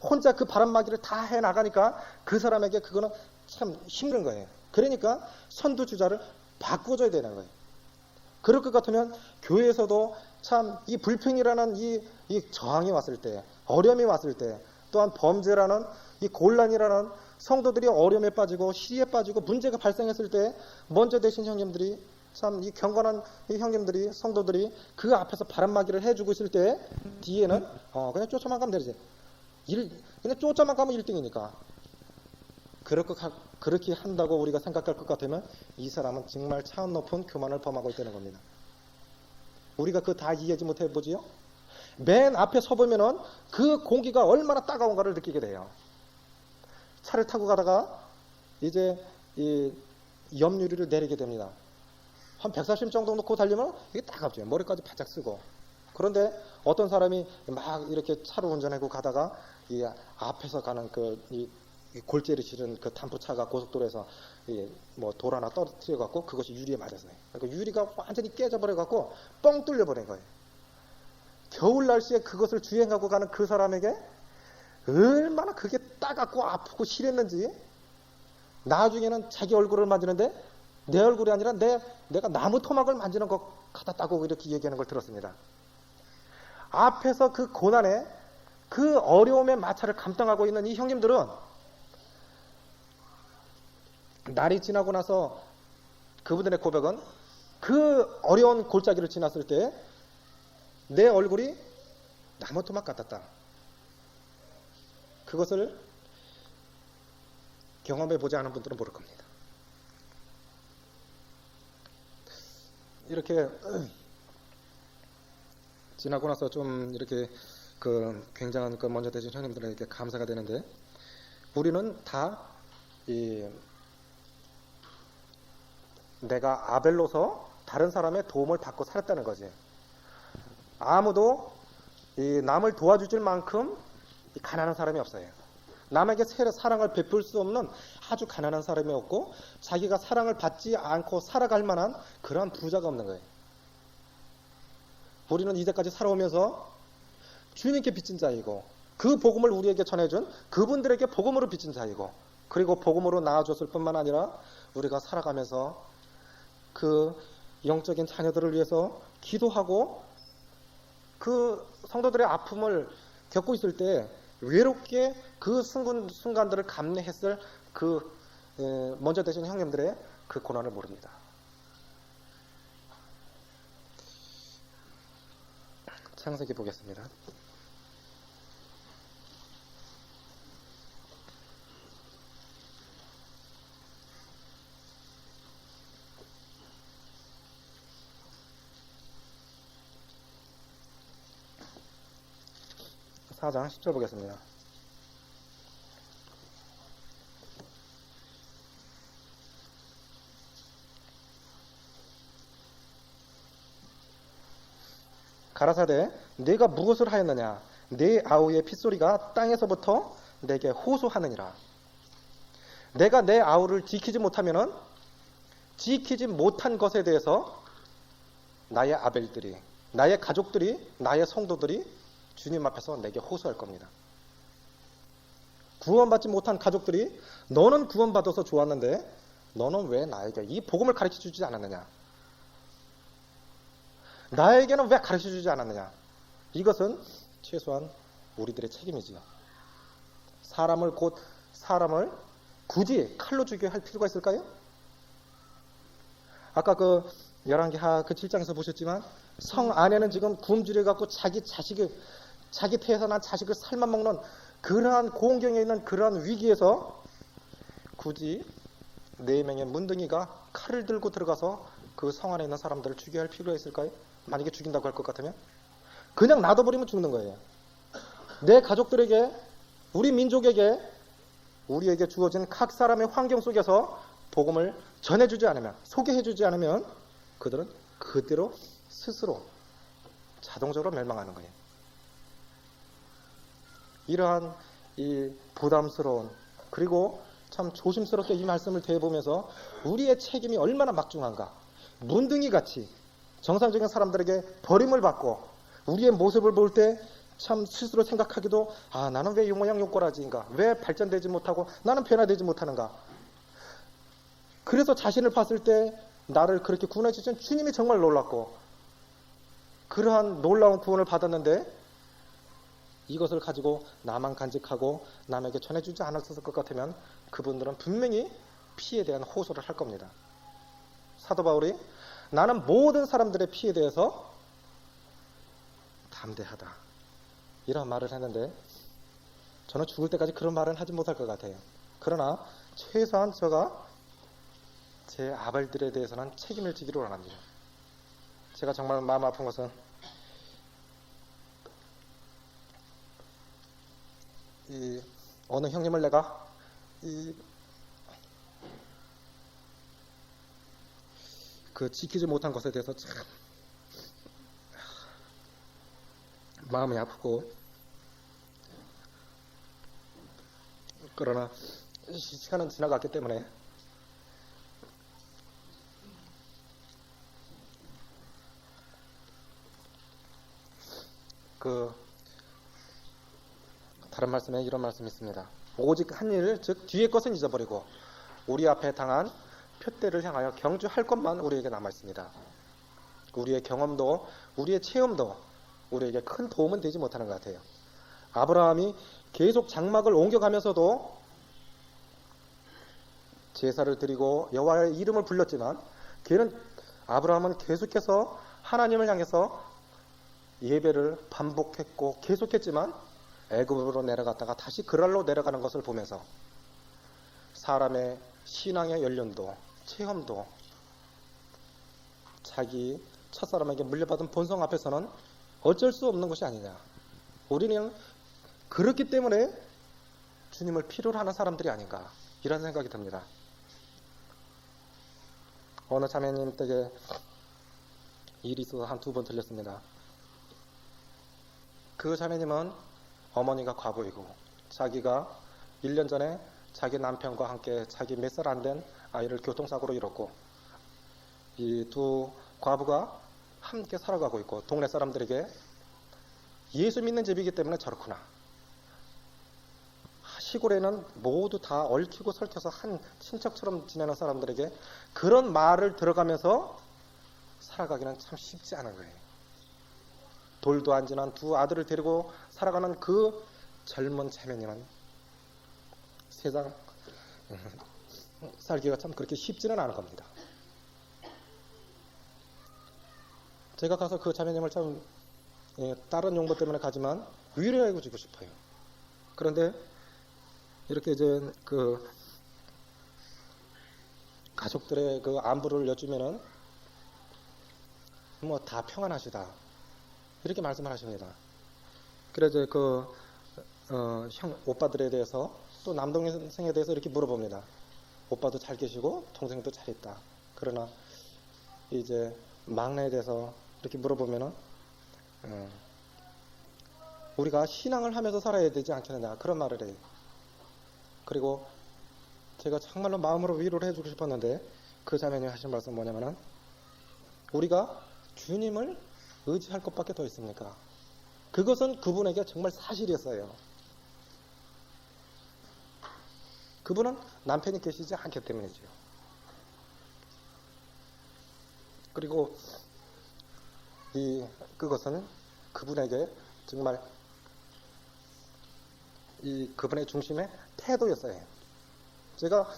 혼자 그 바람막이를 다 해나가니까 그 사람에게 그거는 참 힘든 거예요. 그러니까 선두주자를 바꿔줘야 되는 거예요. 그럴 것 같으면 교회에서도 참 이 불평이라는 이 저항이 왔을 때, 어려움이 왔을 때, 또한 범죄라는 이 곤란이라는 성도들이 어려움에 빠지고 시리에 빠지고 문제가 발생했을 때 먼저 되신 형님들이 참 이 경건한 이 형님들이 성도들이 그 앞에서 바람막이를 해주고 있을 때 뒤에는 그냥 쫓아만 가면 되지. 그냥 쫓아만 가면 1등이니까. 그렇게 한다고 우리가 생각할 것 같으면 이 사람은 정말 차원 높은 교만을 범하고 있다는 겁니다. 우리가 그거 다 이해하지 못해 보지요? 맨 앞에 서보면은 그 공기가 얼마나 따가운가를 느끼게 돼요. 차를 타고 가다가 이제 이 옆유리를 내리게 됩니다. 한 140 정도 놓고 달리면 이게 따갑죠. 머리까지 바짝 쓰고. 그런데 어떤 사람이 막 이렇게 차를 운전하고 가다가 이 앞에서 가는 이 골재를 실은 그 단프차가 고속도로에서 뭐 돌 하나 떨어뜨려 갖고 그것이 유리에 맞았어요. 그러니까 유리가 완전히 깨져버려 갖고 뻥 뚫려 버린 거예요. 겨울 날씨에 그것을 주행하고 가는 그 사람에게 얼마나 그게 따갑고 아프고 싫었는지 나중에는 자기 얼굴을 만지는데 내 얼굴이 아니라 내가 나무 토막을 만지는 것 같았다고 이렇게 얘기하는 걸 들었습니다. 앞에서 그 고난에 그 어려움의 마찰을 감당하고 있는 이 형님들은 날이 지나고 나서 그분들의 고백은 그 어려운 골짜기를 지났을 때 내 얼굴이 나무 토막 같았다. 그것을 경험해 보지 않은 분들은 모를 겁니다. 이렇게 지나고 나서 좀 이렇게 그 굉장한 그 먼저 되신 형님들에게 감사가 되는데 우리는 다 내가 아벨로서 다른 사람의 도움을 받고 살았다는 거지. 아무도 남을 도와줄 만큼 가난한 사람이 없어요. 남에게 사랑을 베풀 수 없는 아주 가난한 사람이 없고 자기가 사랑을 받지 않고 살아갈 만한 그런 부자가 없는 거예요. 우리는 이제까지 살아오면서 주님께 빚진 자이고 그 복음을 우리에게 전해준 그분들에게 복음으로 빚진 자이고 그리고 복음으로 나아줬을 뿐만 아니라 우리가 살아가면서 그 영적인 자녀들을 위해서 기도하고 그 성도들의 아픔을 겪고 있을 때 외롭게 그 순간들을 감내했을 그 먼저 되신 형님들의 그 고난을 모릅니다. 창세기 보겠습니다. 사 장 10절 보겠습니다. 가라사대 네가 무엇을 하였느냐 네 아우의 핏소리가 땅에서부터 내게 호소하느니라. 내가 내 아우를 지키지 못하면은 지키지 못한 것에 대해서 나의 아벨들이 나의 가족들이 나의 성도들이 주님 앞에서 내게 호소할 겁니다. 구원받지 못한 가족들이 너는 구원받아서 좋았는데 너는 왜 나에게 이 복음을 가르쳐 주지 않았느냐? 나에게는 왜 가르쳐 주지 않았느냐? 이것은 최소한 우리들의 책임이지요. 사람을 굳이 칼로 죽게 할 필요가 있을까요? 아까 그 열왕기하 그 7장에서 보셨지만 성 안에는 지금 굶주려 갖고 자기 태에서 난 자식을 삶아 먹는 그러한 공경에 있는 그러한 위기에서 굳이 4명의 문둥이가 칼을 들고 들어가서 그 성 안에 있는 사람들을 죽여야 할 필요가 있을까요? 만약에 죽인다고 할 것 같으면 그냥 놔둬버리면 죽는 거예요. 내 가족들에게 우리 민족에게 우리에게 주어진 각 사람의 환경 속에서 복음을 전해주지 않으면 소개해주지 않으면 그들은 그대로 스스로 자동적으로 멸망하는 거예요. 이러한 이 부담스러운, 그리고 참 조심스럽게 이 말씀을 대보면서 우리의 책임이 얼마나 막중한가. 문둥이같이 정상적인 사람들에게 버림을 받고 우리의 모습을 볼 때 참 스스로 생각하기도, 나는 왜 이 모양 요꼬라지인가, 왜 발전되지 못하고 나는 변화되지 못하는가. 그래서 자신을 봤을 때 나를 그렇게 구원해 주신 주님이 정말 놀랐고, 그러한 놀라운 구원을 받았는데 이것을 가지고 나만 간직하고 남에게 전해주지 않았을 것 같으면 그분들은 분명히 피에 대한 호소를 할 겁니다. 사도 바울이 나는 모든 사람들의 피에 대해서 담대하다, 이런 말을 했는데, 저는 죽을 때까지 그런 말은 하지 못할 것 같아요. 그러나 최소한 제가 제 아벨들에 대해서는 책임을 지기를 원합니다. 제가 정말 마음 아픈 것은 이 어느 형님을 내가 그 지키지 못한 것에 대해서 참 마음이 아프고, 그러나 시간은 지나갔기 때문에 다른 말씀에 이런 말씀이 있습니다. 오직 한 일, 즉 뒤의 것은 잊어버리고 우리 앞에 당한 표대를 향하여 경주할 것만 우리에게 남아 있습니다. 우리의 경험도 우리의 체험도 우리에게 큰 도움은 되지 못하는 것 같아요. 아브라함이 계속 장막을 옮겨가면서도 제사를 드리고 여호와의 이름을 불렀지만, 아브라함은 계속해서 하나님을 향해서 예배를 반복했고 계속했지만 애굽으로 내려갔다가 다시 그랄로 내려가는 것을 보면서 사람의 신앙의 연륜도 체험도 자기 첫사람에게 물려받은 본성 앞에서는 어쩔 수 없는 것이 아니냐. 우리는 그렇기 때문에 주님을 필요로 하는 사람들이 아닌가, 이런 생각이 듭니다. 어느 자매님 댁에 일이 있어서 한 2번 들렸습니다. 그 자매님은 어머니가 과부이고 자기가 1년 전에 자기 남편과 함께 자기 몇 살 안 된 아이를 교통사고로 잃었고, 이 두 과부가 함께 살아가고 있고, 동네 사람들에게 예수 믿는 집이기 때문에 저렇구나, 시골에는 모두 다 얽히고 설켜서 한 친척처럼 지내는 사람들에게 그런 말을 들어가면서 살아가기는 참 쉽지 않은 거예요. 돌도 안 지난 2 아들을 데리고 살아가는 그 젊은 자매님은 세상 살기가 참 그렇게 쉽지는 않을 겁니다. 제가 가서 그 자매님을 참 다른 용도 때문에 가지만 위로해 주고 싶어요. 그런데 이렇게 이제 그 가족들의 그 안부를 여쭈면은 뭐 다 평안하시다, 이렇게 말씀을 하십니다. 그래서 오빠들에 대해서, 또 남동생에 대해서 이렇게 물어봅니다. 오빠도 잘 계시고 동생도 잘 있다. 그러나 이제 막내에 대해서 이렇게 물어보면은 우리가 신앙을 하면서 살아야 되지 않겠느냐, 그런 말을 해요. 그리고 제가 정말로 마음으로 위로를 해주고 싶었는데, 그 자매님이 하신 말씀 뭐냐면은, 우리가 주님을 의지할 것밖에 더 있습니까? 그것은 그분에게 정말 사실이었어요. 그분은 남편이 계시지 않기 때문이죠. 그리고 그것은 그분에게 정말 그분의 중심의 태도였어요. 제가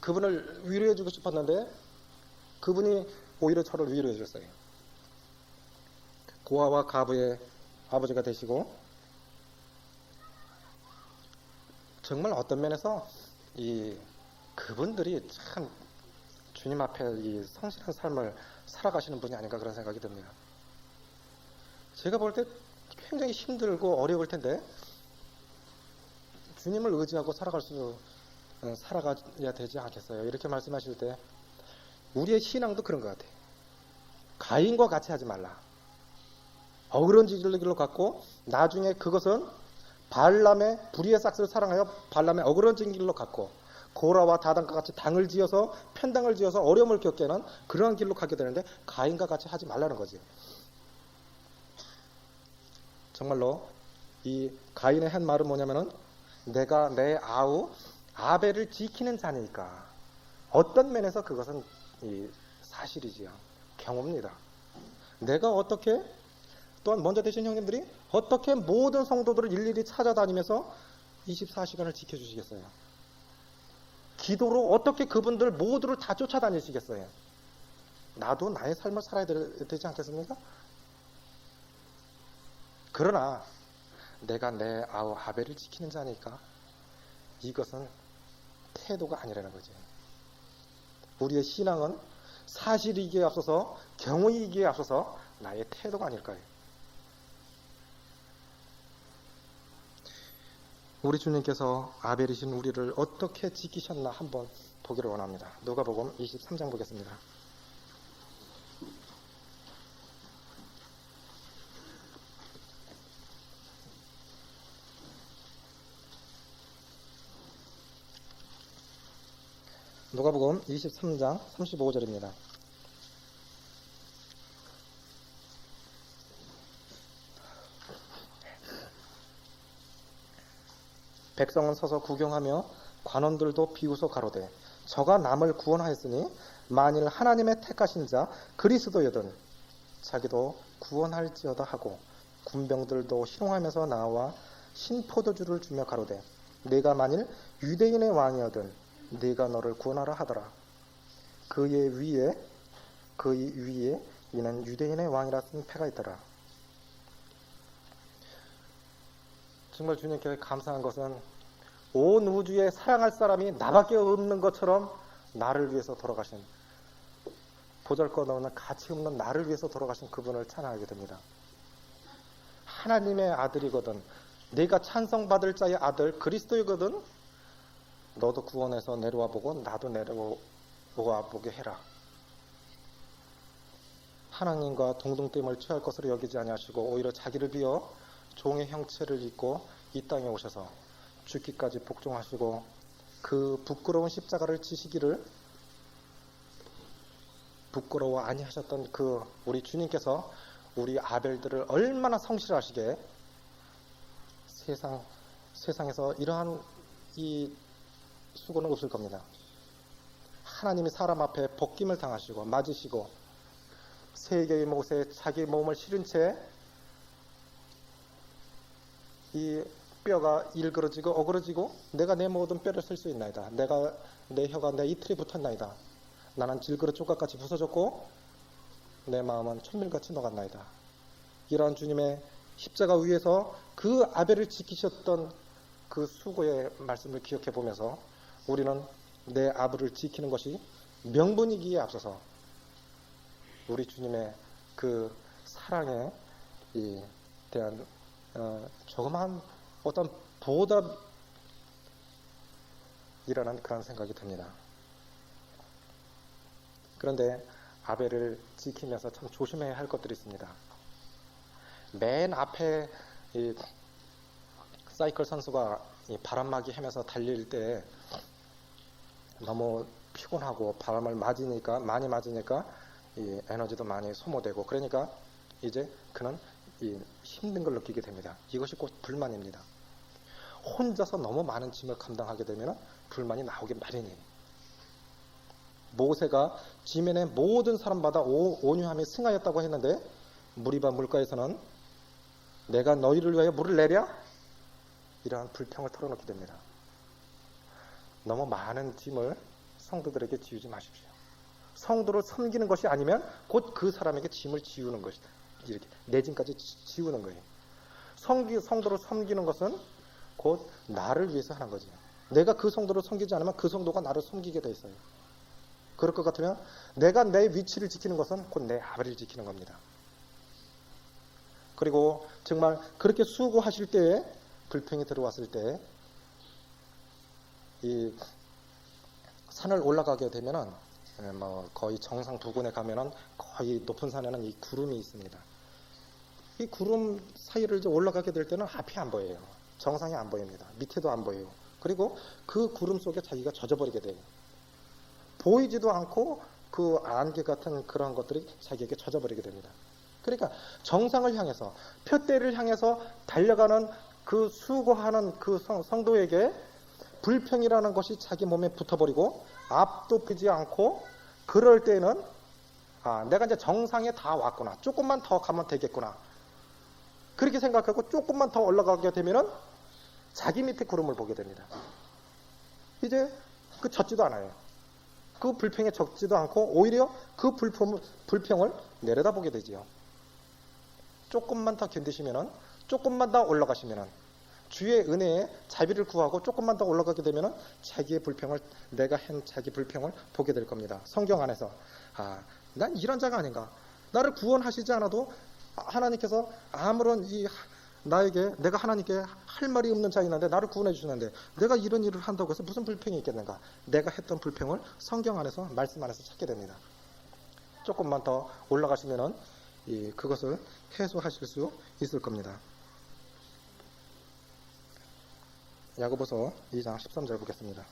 그분을 위로해주고 싶었는데 그분이 오히려 저를 위로해줬어요. 고아와 가부의 아버지가 되시고, 정말 어떤 면에서 그분들이 참 주님 앞에 성실한 삶을 살아가시는 분이 아닌가, 그런 생각이 듭니다. 제가 볼 때 굉장히 힘들고 어려울 텐데 주님을 의지하고 살아가야 되지 않겠어요? 이렇게 말씀하실 때 우리의 신앙도 그런 것 같아요. 가인과 같이 하지 말라. 어그러진 길로 갔고 나중에 그것은 발람의 불의의 싹스를 사랑하여 발람의 어그러진 길로 갔고 고라와 다단과 같이 당을 지어서 편당을 지어서 어려움을 겪게 하는 그러한 길로 가게 되는데 가인과 같이 하지 말라는 거지. 정말로 이 가인의 한 말은 뭐냐면은 내가 내 아우 아벨을 지키는 자니까 어떤 면에서 그것은 이 사실이지요. 경우입니다. 내가 어떻게 또한 먼저 되신 형님들이 어떻게 모든 성도들을 일일이 찾아다니면서 24시간을 지켜주시겠어요? 기도로 어떻게 그분들 모두를 다 쫓아다니시겠어요? 나도 나의 삶을 살아야 되지 않겠습니까? 그러나 내가 내 아우 아벨을 지키는 자니까 이것은 태도가 아니라는 거죠. 우리의 신앙은 사실이기에 앞서서 경우이기에 앞서서 나의 태도가 아닐까요? 우리 주님께서 아벨이신 우리를 어떻게 지키셨나 한번 보기를 원합니다. 누가복음 23장 보겠습니다. 누가복음 23장 35절입니다. 백성은 서서 구경하며 관원들도 비웃어 가로되 저가 남을 구원하였으니 만일 하나님의 택하신 자 그리스도여든 자기도 구원할지어다 하고 군병들도 희롱하면서 나와 신포도주를 주며 가로되 네가 만일 유대인의 왕이여든 네가 너를 구원하라 하더라. 그의 위에 이는 유대인의 왕이라 쓴 패가 있더라. 정말 주님께 감사한 것은 온 우주에 사랑할 사람이 나밖에 없는 것처럼 나를 위해서 돌아가신 보잘것없는 가치 없는 나를 위해서 돌아가신 그분을 찬양하게 됩니다. 하나님의 아들이거든 네가 찬송받을 자의 아들 그리스도이거든 너도 구원해서 내려와 보고 나도 내려와 보게 해라. 하나님과 동등됨을 취할 것으로 여기지 아니하시고 오히려 자기를 비어 종의 형체를 입고 이 땅에 오셔서 죽기까지 복종하시고 그 부끄러운 십자가를 지시기를 부끄러워 아니하셨던 그 우리 주님께서 우리 아벨들을 얼마나 성실하시게 세상에서 이러한 이 수고는 없을 겁니다. 하나님이 사람 앞에 벗김을 당하시고 맞으시고 세계의 못에 자기 몸을 실은 채 이 뼈가 일그러지고 어그러지고 내가 내 모든 뼈를 쓸 수 있나이다. 내가 내 혀가 내 이틀이 붙었나이다. 나는 질그릇 조각같이 부서졌고 내 마음은 천밀같이 녹았나이다. 이러한 주님의 십자가 위에서 그 아벨을 지키셨던 그 수고의 말씀을 기억해 보면서 우리는 내 아벨을 지키는 것이 명분이기에 앞서서 우리 주님의 그 사랑에 대한 조그마한 어떤 보답이라는 그런 생각이 듭니다. 그런데 아벨을 지키면서 참 조심해야 할 것들이 있습니다. 맨 앞에 이 사이클 선수가 이 바람막이 하면서 달릴 때 너무 피곤하고 바람을 많이 맞으니까 이 에너지도 많이 소모되고 그러니까 이제 그는 이 힘든 걸 느끼게 됩니다. 이것이 곧 불만입니다. 혼자서 너무 많은 짐을 감당하게 되면 불만이 나오기 마련이에요. 모세가 지면의 모든 사람마다 온유함이 승하였다고 했는데 무리바 물가에서는 내가 너희를 위하여 물을 내랴? 이러한 불평을 털어놓게 됩니다. 너무 많은 짐을 성도들에게 지우지 마십시오. 성도를 섬기는 것이 아니면 곧 그 사람에게 짐을 지우는 것이다. 이렇게 내 짐까지 지우는 거예요. 성도를 섬기는 것은 곧 나를 위해서 하는 거죠. 내가 그 성도를 섬기지 않으면 그 성도가 나를 섬기게 돼 있어요. 그럴 것 같으면 내가 내 위치를 지키는 것은 곧 내 아벨을 지키는 겁니다. 그리고 정말 그렇게 수고하실 때에 불평이 들어왔을 때 이 산을 올라가게 되면은 거의 정상 부근에 가면은 거의 높은 산에는 이 구름이 있습니다. 이 구름 사이를 이제 올라가게 될 때는 앞이 안 보여요. 정상이 안 보입니다. 밑에도 안 보여요. 그리고 그 구름 속에 자기가 젖어버리게 돼요. 보이지도 않고 그 안개 같은 그런 것들이 자기에게 젖어버리게 됩니다. 그러니까 정상을 향해서, 표대를 향해서 달려가는 그 수고하는 그 성도에게 불평이라는 것이 자기 몸에 붙어버리고 앞도 보지 않고, 그럴 때는 내가 이제 정상에 다 왔구나, 조금만 더 가면 되겠구나, 그렇게 생각하고 조금만 더 올라가게 되면은 자기 밑에 구름을 보게 됩니다. 이제 그 젖지도 않아요. 그 불평에 적지도 않고 오히려 그 불평을 내려다보게 되지요. 조금만 더 견디시면은, 조금만 더 올라가시면은, 주의 은혜에 자비를 구하고 조금만 더 올라가게 되면은 자기의 불평을, 내가 한 자기 불평을 보게 될 겁니다. 성경 안에서 난 이런 자가 아닌가, 나를 구원하시지 않아도 하나님께서 아무런 나에게, 내가 하나님께 할 말이 없는 자인데 나를 구원해 주시는데 내가 이런 일을 한다고 해서 무슨 불평이 있겠는가, 내가 했던 불평을 성경 안에서, 말씀 안에서 찾게 됩니다. 조금만 더 올라가시면은 그것을 해소하실 수 있을 겁니다. 야고보서 2장 13절 보겠습니다.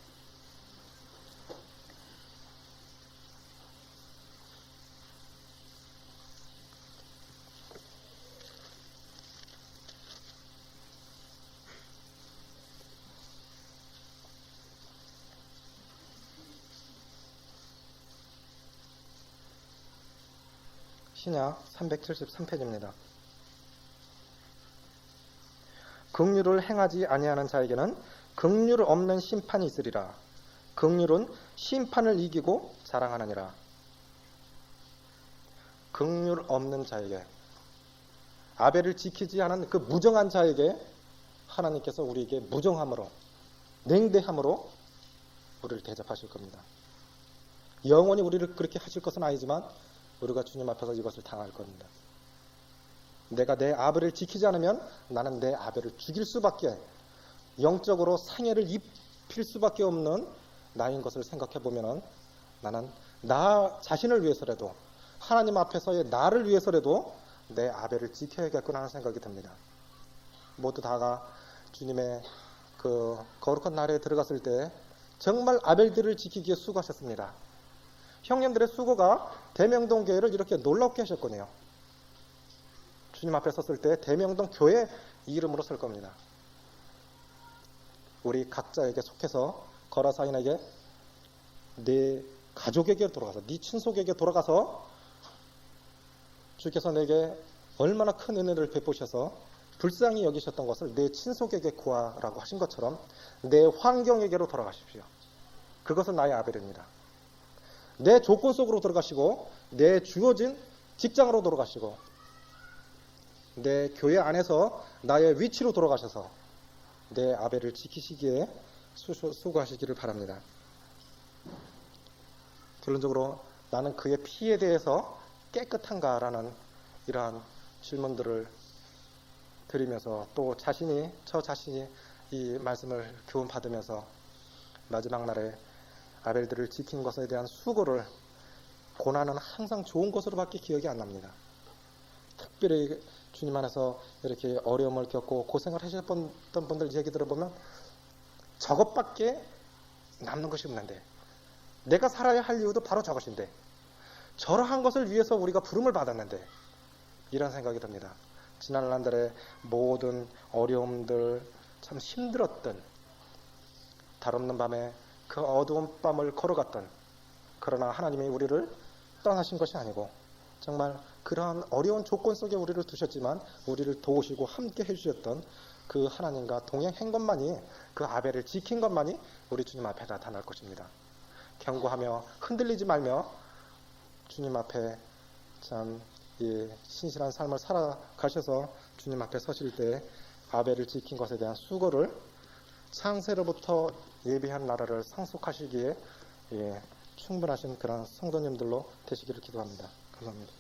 신약 373페이지입니다. 긍휼을 행하지 아니하는 자에게는 긍휼 없는 심판이 있으리라. 긍휼은 심판을 이기고 자랑하느니라. 긍휼 없는 자에게, 아벨을 지키지 않은 그 무정한 자에게 하나님께서 우리에게 무정함으로, 냉대함으로 우리를 대접하실 겁니다. 영원히 우리를 그렇게 하실 것은 아니지만 우리가 주님 앞에서 이것을 당할 겁니다. 내가 내 아벨을 지키지 않으면 나는 내 아벨을 죽일 수밖에, 영적으로 상해를 입힐 수밖에 없는 나인 것을 생각해 보면 나는 나 자신을 위해서라도, 하나님 앞에서의 나를 위해서라도 내 아벨을 지켜야겠구나 하는 생각이 듭니다. 모두 다가 주님의 그 거룩한 나라에 들어갔을 때 정말 아벨들을 지키기에 수고하셨습니다. 형님들의 수고가 대명동 교회를 이렇게 놀랍게 하셨거든요. 주님 앞에 섰을 때 대명동 교회 이름으로 설 겁니다. 우리 각자에게 속해서 거라사인에게, 네 가족에게 돌아가서, 네 친속에게 돌아가서 주께서 내게 얼마나 큰 은혜를 베푸셔서 불쌍히 여기셨던 것을 내 친속에게 구하라고 하신 것처럼 내 환경에게로 돌아가십시오. 그것은 나의 아벨입니다. 내 조건 속으로 들어가시고, 내 주어진 직장으로 돌아가시고, 내 교회 안에서 나의 위치로 돌아가셔서 내 아벨을 지키시기에 수고하시기를 바랍니다. 결론적으로 나는 그의 피에 대해서 깨끗한가라는 이러한 질문들을 드리면서, 또 저 자신이 이 말씀을 교훈받으면서 마지막 날에 아벨들을 지킨 것에 대한 수고를, 고난은 항상 좋은 것으로밖에 기억이 안 납니다. 특별히 주님 안에서 이렇게 어려움을 겪고 고생을 하셨던 분들 얘기 들어보면 저것밖에 남는 것이 없는데, 내가 살아야 할 이유도 바로 저것인데, 저러한 것을 위해서 우리가 부름을 받았는데, 이런 생각이 듭니다. 지난 한 달에 모든 어려움들, 참 힘들었던, 달 없는 밤에 그 어두운 밤을 걸어갔던, 그러나 하나님이 우리를 떠나신 것이 아니고 정말 그러한 어려운 조건 속에 우리를 두셨지만 우리를 도우시고 함께 해주셨던 그 하나님과 동행한 것만이, 그 아벨을 지킨 것만이 우리 주님 앞에 나타날 것입니다. 경고하며 흔들리지 말며 주님 앞에 참 신실한 삶을 살아가셔서 주님 앞에 서실 때 아벨을 지킨 것에 대한 수고를, 창세로부터 예비한 나라를 상속하시기에 충분하신 그런 성도님들로 되시기를 기도합니다. 감사합니다.